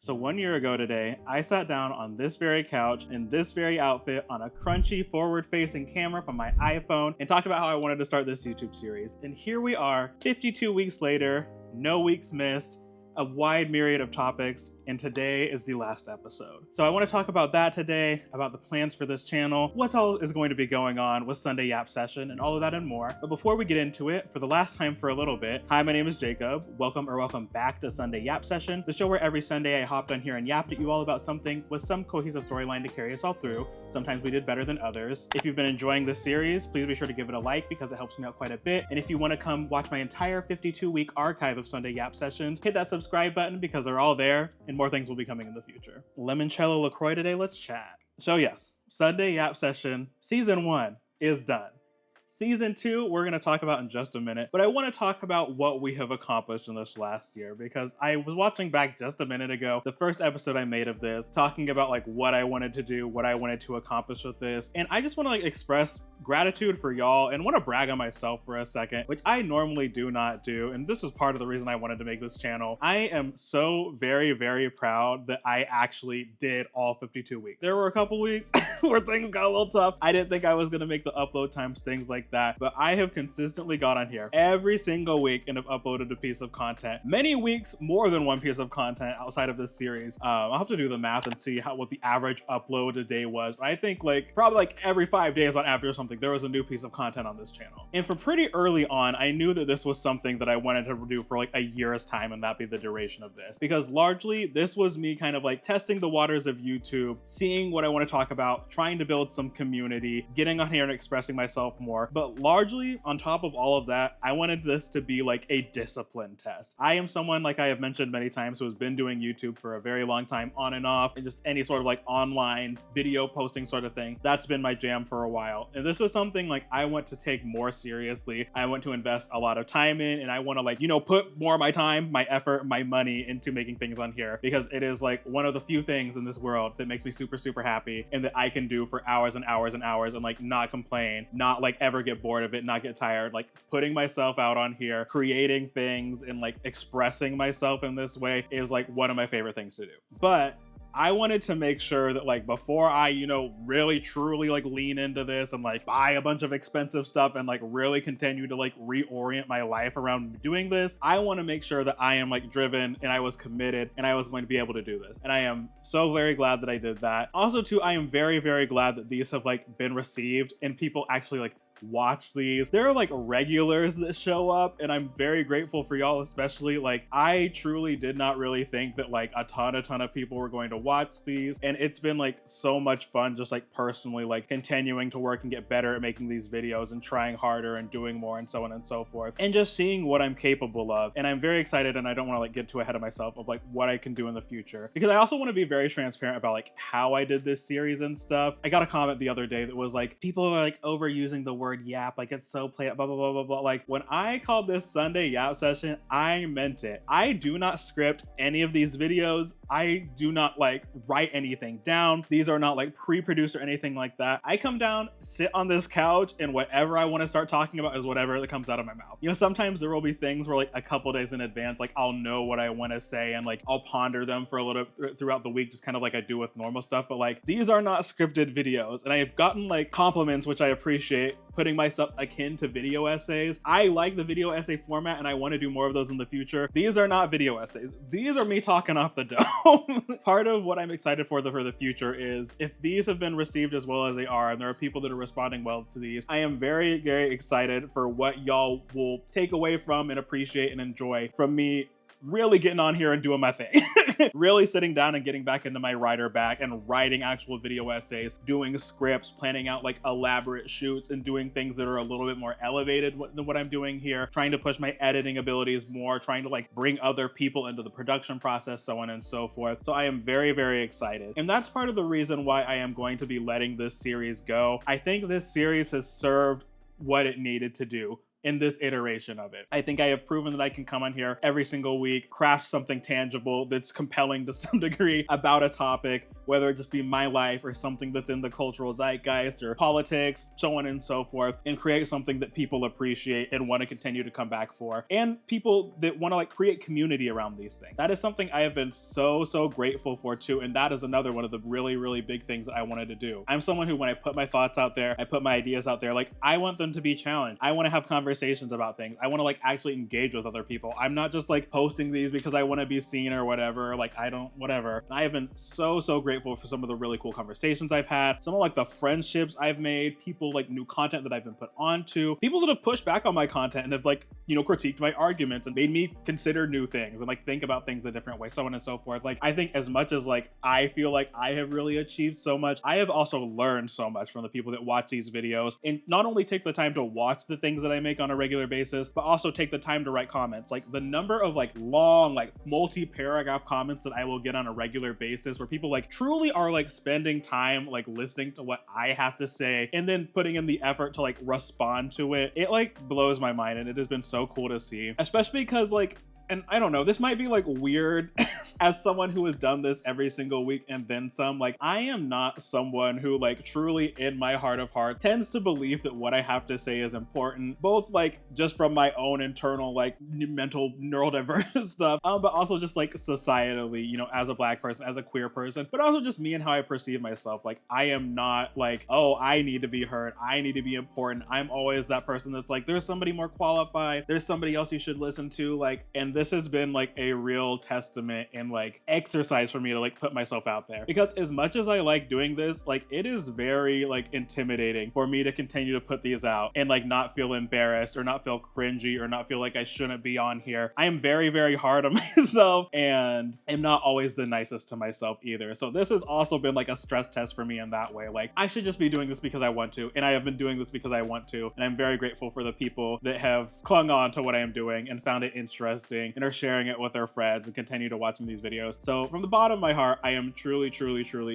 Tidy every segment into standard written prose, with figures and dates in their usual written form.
So 1 year ago today, I sat down on this very couch in this very outfit on a crunchy forward-facing camera from my iPhone and talked about how I wanted to start this YouTube series. And here we are, 52 weeks later, no weeks missed, a wide myriad of topics, and today is the last episode. So I want to talk about that today, about the plans for this channel, what all is going to be going on with Sunday Yap Session, and all of that and more. But before we get into it, for the last time for a little bit, hi, my name is Jacob. Welcome back to Sunday Yap Session, the show where every Sunday I hopped on here and yapped at you all about something with some cohesive storyline to carry us all through. Sometimes we did better than others. If you've been enjoying this series, please be sure to give it a like because it helps me out quite a bit. And if you want to come watch my entire 52-week archive of Sunday Yap Sessions, hit that subscribe button because they're all there and more things will be coming in the future. Limoncello LaCroix today, let's chat. So yes, Sunday Yap Session Season 1 is done. Season 2, we're going to talk about in just a minute, but I want to talk about what we have accomplished in this last year because I was watching back just a minute ago, the first episode I made of this, talking about like what I wanted to do, what I wanted to accomplish with this, and I just want to like express gratitude for y'all and want to brag on myself for a second, which I normally do not do, and this is part of the reason I wanted to make this channel. I am so very, very proud that I actually did all 52 weeks. There were a couple weeks where things got a little tough. I didn't think I was going to make the upload times, things like that, but I have consistently got on here every single week and have uploaded a piece of content. Many weeks, more than one piece of content outside of this series. I'll have to do the math and see what the average upload a day was, but I think like probably like every 5 days on average or something, there was a new piece of content on this channel. And from pretty early on, I knew that this was something that I wanted to do for like a year's time and that be the duration of this, because largely this was me kind of like testing the waters of YouTube, seeing what I want to talk about, trying to build some community, getting on here and expressing myself more. But largely on top of all of that, I wanted this to be like a discipline test. I am someone, like I have mentioned many times, who has been doing YouTube for a very long time on and off, and just any sort of like online video posting sort of thing. That's been my jam for a while. And this is something like I want to take more seriously. I want to invest a lot of time in, and I want to like, you know, put more of my time, my effort, my money into making things on here, because it is like one of the few things in this world that makes me super, super happy and that I can do for hours and hours and hours and like not complain, not like ever get bored of it, not get tired. Like putting myself out on here, creating things and like expressing myself in this way is like one of my favorite things to do. But I wanted to make sure that like before I, you know, really truly like lean into this and like buy a bunch of expensive stuff and like really continue to like reorient my life around doing this, I want to make sure that I am like driven and I was committed and I was going to be able to do this. And I am so very glad that I did that. Also too, I am very, very glad that these have like been received and people actually like watch these. There are like regulars that show up and I'm very grateful for y'all, especially. Like I truly did not really think that like a ton of people were going to watch these, and it's been like so much fun just like personally like continuing to work and get better at making these videos and trying harder and doing more and so on and so forth, and just seeing what I'm capable of. And I'm very excited, and I don't want to like get too ahead of myself of like what I can do in the future, because I also want to be very transparent about like how I did this series and stuff. I got a comment the other day that was like, people are like overusing the word yap, like it's so play blah blah blah blah blah. Like when I called this Sunday Yap Session, I meant it. I do not script any of these videos. I do not like write anything down. These are not like pre-produced or anything like that. I come down, sit on this couch, and whatever I want to start talking about is whatever that comes out of my mouth. You know, sometimes there will be things where like a couple days in advance, like I'll know what I want to say and like I'll ponder them for a little throughout the week, just kind of like I do with normal stuff. But like these are not scripted videos, and I have gotten like compliments, which I appreciate, putting my stuff akin to video essays. I like the video essay format and I want to do more of those in the future. These are not video essays. These are me talking off the dome. Part of what I'm excited for the future is if these have been received as well as they are, and there are people that are responding well to these, I am very, very excited for what y'all will take away from and appreciate and enjoy from me really getting on here and doing my thing. Really sitting down and getting back into my writer bag and writing actual video essays, doing scripts, planning out like elaborate shoots, and doing things that are a little bit more elevated than what I'm doing here, trying to push my editing abilities more, trying to like bring other people into the production process, so on and so forth. So I am very, very excited. And that's part of the reason why I am going to be letting this series go. I think this series has served what it needed to do in this iteration of it. I think I have proven that I can come on here every single week, craft something tangible that's compelling to some degree about a topic, whether it just be my life or something that's in the cultural zeitgeist or politics, so on and so forth, and create something that people appreciate and want to continue to come back for, and people that want to like create community around these things. That is something I have been so grateful for too, and that is another one of the really big things that I wanted to do. I'm someone who, when I put my thoughts out there, I put my ideas out there, like I want them to be challenged. I want to have conversations about things. I want to like actually engage with other people. I'm not just like posting these because I want to be seen or whatever, like I don't, whatever. I have been so grateful for some of the really cool conversations I've had, some of like the friendships I've made, people like new content that I've been put onto, people that have pushed back on my content and have like, you know, critiqued my arguments and made me consider new things and like think about things a different way, so on and so forth. Like I think as much as like I feel like I have really achieved so much, I have also learned so much from the people that watch these videos and not only take the time to watch the things that I make on a regular basis, but also take the time to write comments. Like the number of like long, like multi-paragraph comments that I will get on a regular basis where people like truly are like spending time like listening to what I have to say and then putting in the effort to like respond to it. It like blows my mind, and it has been so cool to see, especially because like, and I don't know, this might be like weird as someone who has done this every single week and then some, like I am not someone who like truly in my heart of heart tends to believe that what I have to say is important, both like just from my own internal like mental neurodiverse stuff, but also just like societally, you know, as a Black person, as a queer person, but also just me and how I perceive myself. Like I am not like, oh, I need to be heard, I need to be important. I'm always that person that's like, there's somebody more qualified, there's somebody else you should listen to, like, and this has been like a real testament and like exercise for me to like put myself out there, because as much as I like doing this, like it is very like intimidating for me to continue to put these out and like not feel embarrassed or not feel cringy or not feel like I shouldn't be on here. I am very hard on myself and am not always the nicest to myself either. So this has also been like a stress test for me in that way. Like I should just be doing this because I want to, and I have been doing this because I want to, and I'm very grateful for the people that have clung on to what I am doing and found it interesting and are sharing it with their friends and continue to watching these videos. So from the bottom of my heart, I am truly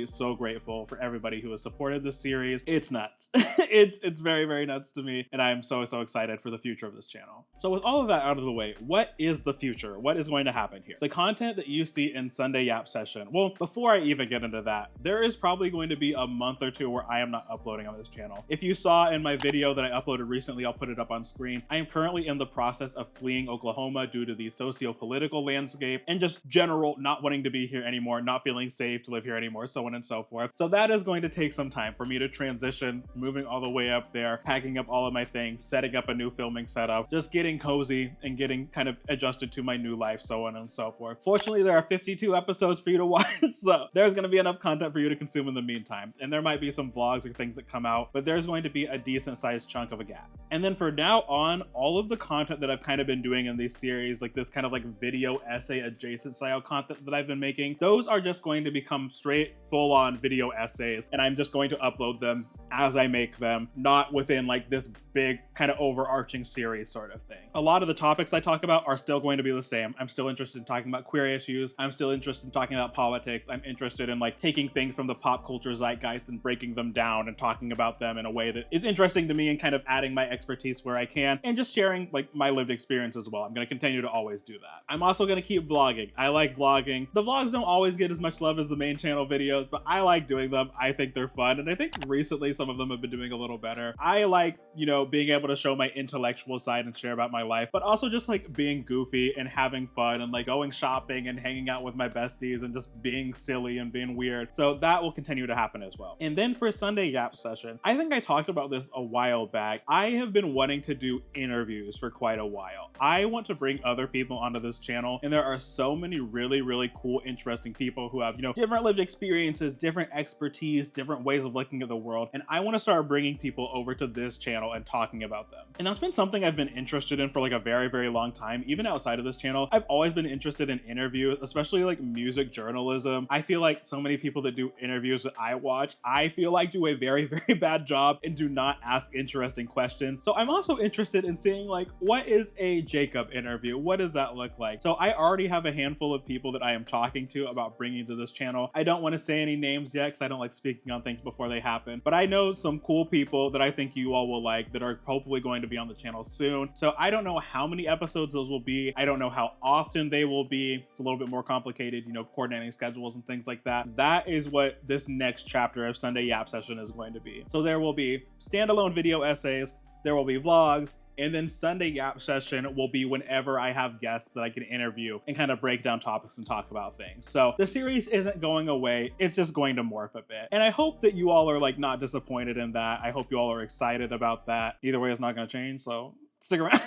so grateful for everybody who has supported this series. It's nuts. it's very nuts to me, and I'm so excited for the future of this channel. So with all of that out of the way, what is the future? What is going to happen here? The content that you see in Sunday Yap Session, well, before I even get into that, there is probably going to be a month or two where I am not uploading on this channel. If you saw in my video that I uploaded recently, I'll put it up on screen. I am currently in the process of fleeing Oklahoma due to the socio-political landscape and just general not wanting to be here anymore, not feeling safe to live here anymore, so on and so forth. So that is going to take some time for me to transition, moving all the way up there, packing up all of my things, setting up a new filming setup, just getting cozy and getting kind of adjusted to my new life, so on and so forth. Fortunately, there are 52 episodes for you to watch, so there's going to be enough content for you to consume in the meantime. And there might be some vlogs or things that come out, but there's going to be a decent sized chunk of a gap. And then for now on, all of the content that I've kind of been doing in these series, like this kind of like video essay adjacent style content that I've been making, those are just going to become straight full-on video essays, and I'm just going to upload them as I make them, not within like this big kind of overarching series sort of thing. A lot of the topics I talk about are still going to be the same. I'm still interested in talking about queer issues. I'm still interested in talking about politics. I'm interested in like taking things from the pop culture zeitgeist and breaking them down and talking about them in a way that is interesting to me and kind of adding my expertise where I can and just sharing like my lived experience as well. I'm going to continue to always do that. I'm also going to keep vlogging. I like vlogging. The vlogs don't always get as much love as the main channel videos, but I like doing them. I think they're fun, and I think recently some of them have been doing a little better. I like, you know, being able to show my intellectual side and share about my life, but also just like being goofy and having fun and like going shopping and hanging out with my besties and just being silly and being weird. So that will continue to happen as well. And then for Sunday Yap Session, I think I talked about this a while back. I have been wanting to do interviews for quite a while. I want to bring other people onto this channel, and there are so many really cool, interesting people who have, you know, different lived experiences, different expertise, different ways of looking at the world, and I want to start bringing people over to this channel and talking about them. And that's been something I've been interested in for like a very long time. Even outside of this channel, I've always been interested in interviews, especially like music journalism. I feel like so many people that do interviews that I watch, I feel like do a very bad job and do not ask interesting questions. So I'm also interested in seeing like, what is a Jacob interview? What does that look like? So I already have a handful of people that I am talking to about bringing to this channel. I don't want to say any names yet because I don't like speaking on things before they happen, but I know know some cool people that I think you all will like that are hopefully going to be on the channel soon. So I don't know how many episodes those will be. I don't know how often they will be. It's a little bit more complicated, you know, coordinating schedules and things like that. That is what this next chapter of Sunday Yap Session is going to be. So there will be standalone video essays, there will be vlogs, and then Sunday Yap Session will be whenever I have guests that I can interview and kind of break down topics and talk about things. So the series isn't going away, it's just going to morph a bit. And I hope that you all are like not disappointed in that. I hope you all are excited about that. Either way, it's not gonna change, so stick around.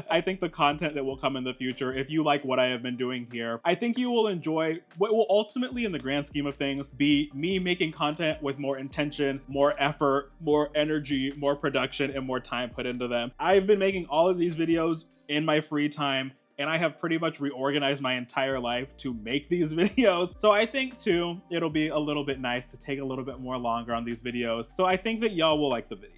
I think the content that will come in the future, if you like what I have been doing here, I think you will enjoy what will ultimately, in the grand scheme of things, be me making content with more intention, more effort, more energy, more production, and more time put into them. I've been making all of these videos in my free time, and I have pretty much reorganized my entire life to make these videos. So I think too, it'll be a little bit nice to take a little bit more longer on these videos. So I think that y'all will like the videos.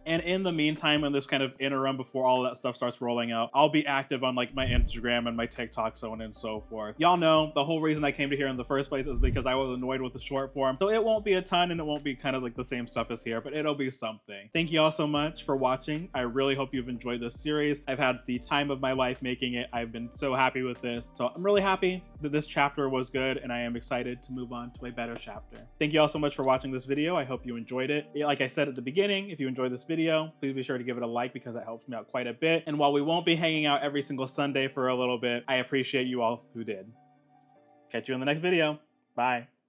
And in the meantime, in this kind of interim before all of that stuff starts rolling out, I'll be active on like my Instagram and my TikTok, so on and so forth. Y'all know the whole reason I came to here in the first place is because I was annoyed with the short form. So it won't be a ton and it won't be kind of like the same stuff as here, but it'll be something. Thank you all so much for watching. I really hope you've enjoyed this series. I've had the time of my life making it. I've been so happy with this. So I'm really happy that this chapter was good, and I am excited to move on to a better chapter. Thank you all so much for watching this video. I hope you enjoyed it. Like I said at the beginning, if you enjoyed this video, please be sure to give it a like because that helps me out quite a bit. And while we won't be hanging out every single Sunday for a little bit, I appreciate you all who did. Catch you in the next video. Bye.